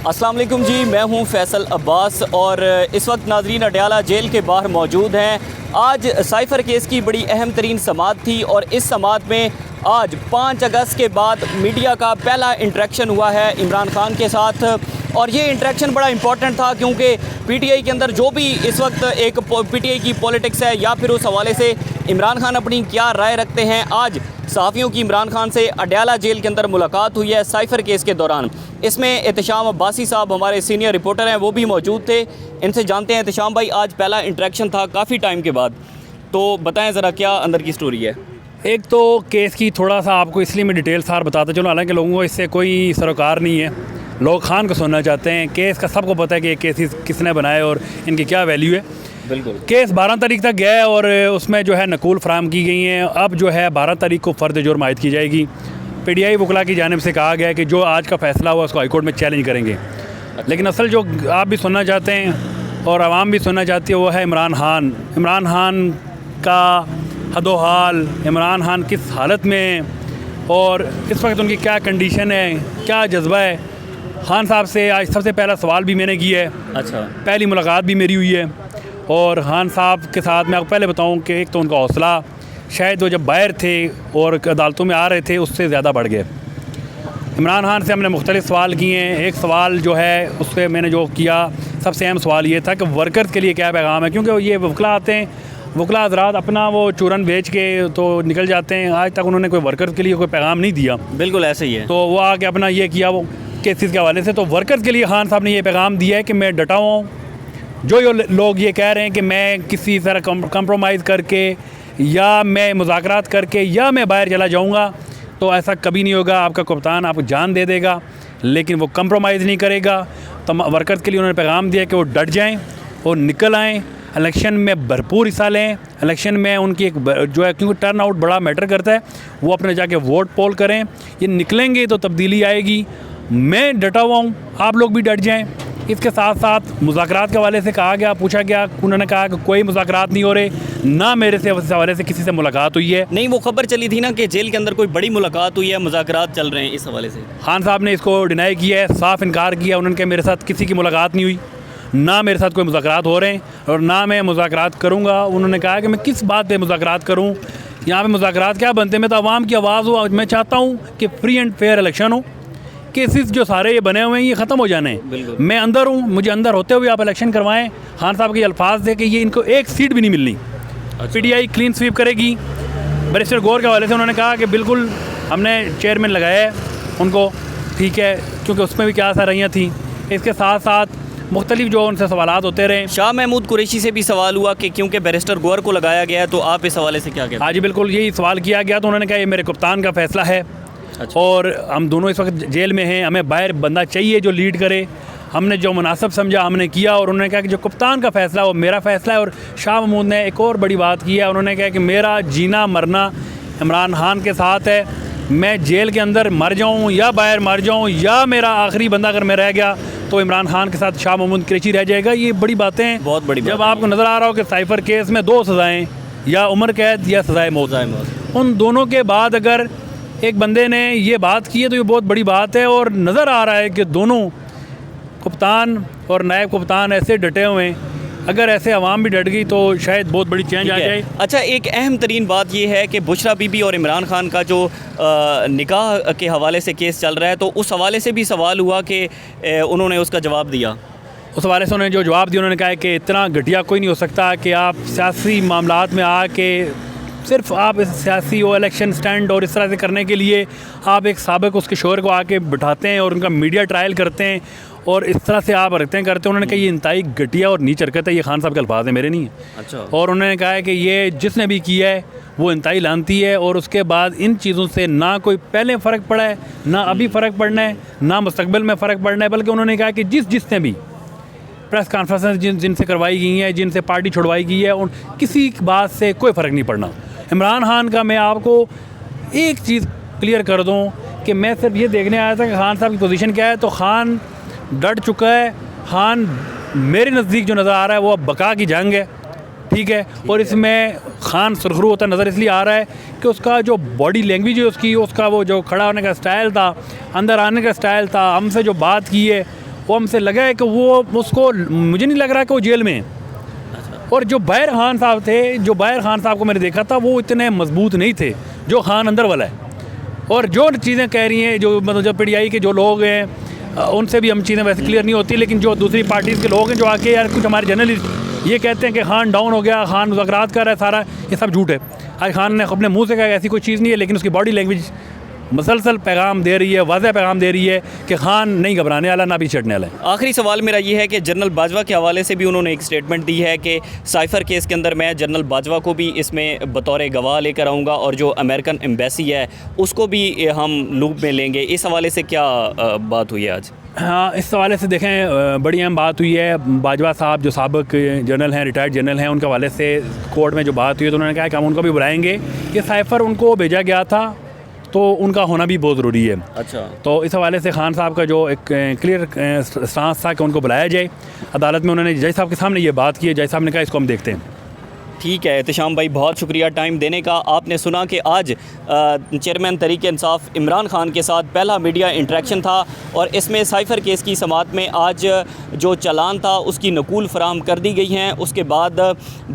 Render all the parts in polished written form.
अस्सलाम वालेकुम जी, मैं हूं फैसल अब्बास और इस वक्त नाजरीन अडयाला जेल के बाहर मौजूद हैं। आज साइफ़र केस की बड़ी अहम तरीन समाअत थी और इस समाअत में आज 5 अगस्त के बाद मीडिया का पहला इंटरेक्शन हुआ है इमरान खान के साथ। और ये इंटरेक्शन बड़ा इंपॉर्टेंट था क्योंकि पीटीआई के अंदर जो भी इस वक्त एक पीटीआई की पॉलिटिक्स है या फिर उस हवाले से इमरान खान अपनी क्या राय रखते हैं, आज सहाफ़ियों की इमरान खान से अडयाला जेल के अंदर मुलाकात हुई है साइफ़र केस के दौरान। इसमें एहतशाम अब्बासी साहब हमारे सीनियर रिपोर्टर हैं, वो भी मौजूद थे। इनसे जानते हैं एहतशाम भाई, आज पहला इंटरेक्शन था काफ़ी टाइम के बाद, तो बताएं ज़रा क्या अंदर की स्टोरी है। एक तो केस की थोड़ा सा आपको इसलिए मैं डिटेल सार बताता चलो, हालांकि लोगों को इससे कोई सरोकार नहीं है, लोग खान को सुनना चाहते हैं। केस का सबको पता है कि ये केसेस किसने बनाए और इनकी क्या वैल्यू है। बिल्कुल, केस 12 तारीख तक गया है और उसमें जो है नकूल फराम की गई हैं। अब जो है 12 तारीख को फ़र्द जुर्म आयद की जाएगी। पीटीआई वकला की जानिब से कहा गया है कि जो आज का फ़ैसला हुआ उसको हाईकोर्ट में चैलेंज करेंगे। लेकिन असल जो आप भी सुनना चाहते हैं और आवाम भी सुनना चाहती है वो है इमरान खान का हदोहाल, इमरान खान किस हालत में और इस वक्त उनकी क्या कंडीशन है, क्या जज्बा है। खान साहब से आज सबसे पहला सवाल भी मैंने किया है। अच्छा, पहली मुलाकात भी मेरी हुई है और खान साहब के साथ मैं आपको पहले बताऊं कि एक तो उनका हौसला शायद वो जब बाहर थे और अदालतों में आ रहे थे उससे ज़्यादा बढ़ गए। इमरान खान से हमने मुख्तलिफ सवाल किए हैं। एक सवाल जो है उससे मैंने जो किया, सबसे अहम सवाल ये था कि वर्कर्स के लिए क्या पैगाम है, क्योंकि ये वकला आते हैं, वकला हज़रात अपना वो चूरन बेच के तो निकल जाते हैं। आज तक उन्होंने कोई वर्कर्स के लिए कोई पैगाम नहीं दिया। बिल्कुल ऐसे ही है। तो वो आके अपना ये किया वो केसेस के हवाले से। तो वर्कर्स के लिए खान साहब ने ये पैगाम दिया है कि मैं डटा हुआ हूँ। जो लोग ये कह रहे हैं कि मैं किसी तरह कंप्रोमाइज़ करके या मैं मुज़ाकरात करके या मैं बाहर चला जाऊंगा, तो ऐसा कभी नहीं होगा। आपका कप्तान आपको जान दे देगा लेकिन वो कंप्रोमाइज़ नहीं करेगा। तो वर्कर्स के लिए उन्होंने पैगाम दिया कि वो डट जाएं और निकल आएँ, इलेक्शन में भरपूर हिस्सा लें। इलेक्शन में उनकी एक जो है, क्योंकि टर्न आउट बड़ा मैटर करता है, वो अपने जाके वोट पोल करें। ये निकलेंगे तो तब्दीली आएगी। मैं डटा हुआ हूँ, आप लोग भी डट जाएँ। इसके साथ साथ मुज़ाकरात के हवाले से कहा गया, पूछा गया, उन्होंने कहा कि कोई मुज़ाकरात नहीं हो रहे, ना मेरे से इस हवाले से किसी से मुलाकात हुई है। नहीं, वो खबर चली थी ना कि जेल के अंदर कोई बड़ी मुलाकात हुई है, मुज़ाकरात चल रहे हैं इस हवाले से। खान साहब ने इसको डिनाई किया है, साफ इनकार किया। उन्होंने कहा मेरे साथ किसी की मुलाकात नहीं हुई, ना मेरे साथ कोई मुज़ाकरात हो रहे हैं और ना मैं मुज़ाकरात करूँगा। उन्होंने कहा कि मैं किस बात पे मुज़ाकरात करूँ, यहाँ पे मुज़ाकरात क्या बनते हैं। मैं तो आवाम की आवाज़ हूँ। मैं चाहता हूँ कि फ्री एंड फेयर इलेक्शन हो। केसेस जो सारे ये बने हुए हैं ये ख़त्म हो जाने हैं। मैं अंदर हूँ, मुझे अंदर होते हुए आप इलेक्शन करवाएं। खान साहब के अल्फाज थे कि ये इनको एक सीट भी नहीं मिलनी। पीटीआई क्लीन स्वीप करेगी। बैरिस्टर गौर के हवाले से उन्होंने कहा कि बिल्कुल हमने चेयरमैन लगाया है उनको, ठीक है, क्योंकि उसमें भी क्या सारियाँ थी। इसके साथ साथ मुख्तलिफ जो उनसे सवालात होते रहे। शाह महमूद कुरैशी से भी सवाल हुआ कि क्योंकि बैरिस्टर गौर को लगाया गया है, तो आप इस हवाले से क्या कहते हैं? हाँ जी, बिल्कुल यही सवाल किया गया। तो उन्होंने कहा ये मेरे कप्तान का फ़ैसला है। अच्छा। और हम दोनों इस वक्त जेल में हैं, हमें बाहर बंदा चाहिए जो लीड करे। हमने जो मुनासिब समझा हमने किया और उन्होंने कहा कि जो कप्तान का फ़ैसला वो मेरा फ़ैसला है। और शाह महमूद ने एक और बड़ी बात की है, उन्होंने कहा कि मेरा जीना मरना इमरान खान के साथ है। मैं जेल के अंदर मर जाऊँ या बाहर मर जाऊँ या मेरा आखिरी बंदा अगर मैं रह गया तो इमरान खान के साथ शाह महमूद कुरैशी रह जाएगा। ये बड़ी बातें हैं, बहुत बड़ी बात। जब आपको नज़र आ रहा हो कि साइफ़र केस में 2 सज़ाएँ, या उम्र कैद या सज़ाए मौत, उन दोनों के बाद अगर एक बंदे ने ये बात की है तो ये बहुत बड़ी बात है। और नज़र आ रहा है कि दोनों कप्तान और नायब कप्तान ऐसे डटे हुए हैं। अगर ऐसे अवाम भी डट गई तो शायद बहुत बड़ी चेंज आ जाए। अच्छा, एक अहम तरीन बात ये है कि बुशरा बीबी और इमरान खान का जो निकाह के हवाले से केस चल रहा है, तो उस हवाले से भी सवाल हुआ कि उन्होंने उसका जवाब दिया। उस हवाले से उन्होंने जो जवाब दिया, उन्होंने कहा कि इतना घटिया कोई नहीं हो सकता कि आप सियासी मामलात में आके सिर्फ आप इस सियासी और इलेक्शन स्टैंड और इस तरह से करने के लिए आप एक साबिक उसके शोर को आके बिठाते हैं और उनका मीडिया ट्रायल करते हैं और इस तरह से आप रखते हैं। उन्होंने कहा ये इंतहाई घटिया और नीच हरकत है। ये खान साहब के अल्फाज है, मेरे नहीं है। अच्छा। और उन्होंने कहा है कि ये जिसने भी किया है वो इंतहाई लानती है और उसके बाद इन चीज़ों से ना कोई पहले फ़र्क पड़ा है, ना अभी फ़र्क पड़ना है, ना मुस्तकबिल में फ़र्क पड़ना है। बल्कि उन्होंने कहा कि जिसने भी प्रेस कॉन्फ्रेंस जिनसे करवाई गई हैं, जिनसे पार्टी छुड़वाई गई है, उन किसी बात से कोई फ़र्क नहीं पड़ना। इमरान खान का मैं आपको एक चीज़ क्लियर कर दूं कि मैं सिर्फ ये देखने आया था कि खान साहब की पोजीशन क्या है। तो खान डट चुका है। खान मेरे नज़दीक जो नज़र आ रहा है वो अब बका की जंग है, ठीक है। और इसमें खान सुरखरू होता नज़र इसलिए आ रहा है कि उसका जो बॉडी लैंग्वेज है उसका वो जो खड़ा होने का स्टाइल था, अंदर आने का स्टाइल था, हमसे जो बात की है वो हमसे लगा है कि वो उसको, मुझे नहीं लग रहा कि वो जेल में है। और जो बैर खान साहब थे, जो बैर खान साहब को मैंने देखा था, वो इतने मजबूत नहीं थे जो खान अंदर वाला है। और जो चीज़ें कह रही हैं, जो मतलब जो PTI के जो लोग हैं, उनसे भी हम चीज़ें वैसे क्लियर नहीं होती, लेकिन जो दूसरी पार्टीज़ के लोग हैं जो आके यार कुछ हमारे जर्नलिस्ट ये कहते हैं कि खान डाउन हो गया, खान मुज़ाकरात कर रहा है, सारा ये सब झूठ है। आज खान ने अपने मुंह से कहा ऐसी कोई चीज़ नहीं है, लेकिन उसकी बॉडी लैंग्वेज मसलसल पैगाम दे रही है, वाज़ह पैगाम दे रही है कि खान नहीं घबराने वाला, ना भी चढ़ने वाला है। आखिरी सवाल मेरा ये है कि जनरल बाजवा के हवाले से भी उन्होंने एक स्टेटमेंट दी है कि साइफ़र केस के अंदर मैं जनरल बाजवा को भी इसमें बतौर गवाह लेकर आऊँगा और जो अमेरिकन एम्बेसी है उसको भी हम लूप में लेंगे। इस हवाले से क्या बात हुई है आज? हाँ, इस हवाले से देखें बड़ी अहम बात हुई है। बाजवा साहब जो साबिक जनरल हैं, रिटायर्ड जनरल हैं, उनके हवाले से कोर्ट में जो बात हुई है तो उन्होंने कहा कि हम उनको भी बुलाएंगे कि साइफ़र उनको भेजा गया था तो उनका होना भी बहुत ज़रूरी है। अच्छा, तो इस हवाले से खान साहब का जो एक क्लियर स्टांस था कि उनको बुलाया जाए अदालत में, उन्होंने जज साहब के सामने ये बात की है। जज साहब ने कहा इसको हम देखते हैं। ठीक है एहतशाम भाई, बहुत शुक्रिया टाइम देने का। आपने सुना कि आज चेयरमैन तहरीक-ए-इंसाफ इमरान खान के साथ पहला मीडिया इंटरेक्शन था और इसमें साइफ़र केस की समाअत में आज जो चालान था उसकी नकूल फराहम कर दी गई हैं। उसके बाद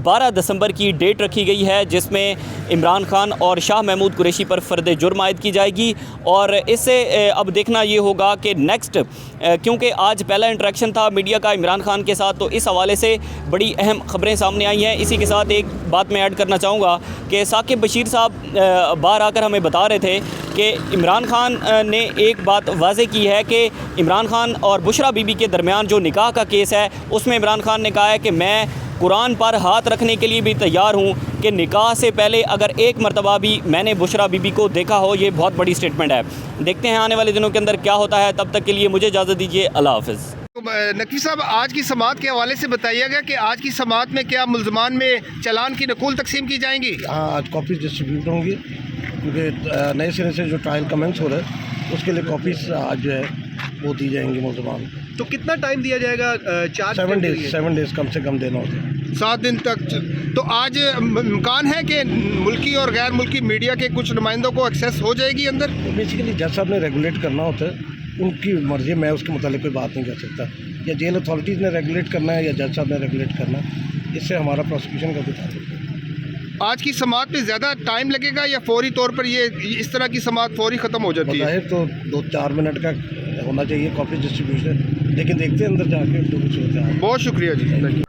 12 दिसंबर की डेट रखी गई है जिसमें इमरान खान और शाह महमूद कुरैशी पर फ़र्द जुर्म आयद की जाएगी। और इससे अब देखना ये होगा कि नेक्स्ट, क्योंकि आज पहला इंटरेक्शन था मीडिया का इमरान खान के साथ, तो इस हवाले से बड़ी अहम ख़बरें सामने आई हैं। इसी के साथ एक बात मैं ऐड करना चाहूँगा कि साकिब बशीर साहब बाहर आकर हमें बता रहे थे कि इमरान खान ने एक बात वाज़े की है कि इमरान खान और बुशरा बीबी के दरमियान जो निकाह का केस है उसमें इमरान खान ने कहा है कि मैं कुरान पर हाथ रखने के लिए भी तैयार हूँ कि निकाह से पहले अगर एक मरतबा भी मैंने बुशरा बीबी को देखा हो। ये बहुत बड़ी स्टेटमेंट है। देखते हैं आने वाले दिनों के अंदर क्या होता है। तब तक के लिए मुझे इजाज़त दीजिए। अल्लाह हाफ़िज़। नकवी साहब, आज की समाअत के हवाले से बताइएगा कि आज की समाअत में क्या मुल्ज़मान में चालान की नकूल तकसीम की जाएंगी? हाँ, आज कॉपीज़ डिस्ट्रीब्यूट होंगी क्योंकि नए सिरे से जो ट्रायल कमेंस हो रहा है उसके लिए कॉपीज़ आज जो है वो दी जाएंगी मुल्ज़मान। तो कितना टाइम दिया जाएगा? 7 डेज़ कम से कम देना होता है। 7 दिन तक। तो आज इम्कान है कि मुल्की और गैर मुल्की मीडिया के कुछ नुमाइंदों को एक्सेस हो जाएगी अंदर? बेसिकली जज साहब ने रेगुलेट करना होता है, उनकी मर्ज़ी, मैं उसके मुतालिक कोई बात नहीं कर सकता। या जेल अथॉरिटीज़ ने रेगुलेट करना है या जज साहब ने रेगुलेट करना है, इससे हमारा प्रोसिक्यूशन का भी ताल्लुक है। आज की समाअत में ज़्यादा टाइम लगेगा या फौरी तौर पर ये इस तरह की समाअत फौरी ख़त्म हो जाती है? ज़ाहिर तो 2-4 मिनट का होना चाहिए कॉपी डिस्ट्रीब्यूशन, लेकिन देखते हैं अंदर जाके तो कुछ होता है। बहुत शुक्रिया जी।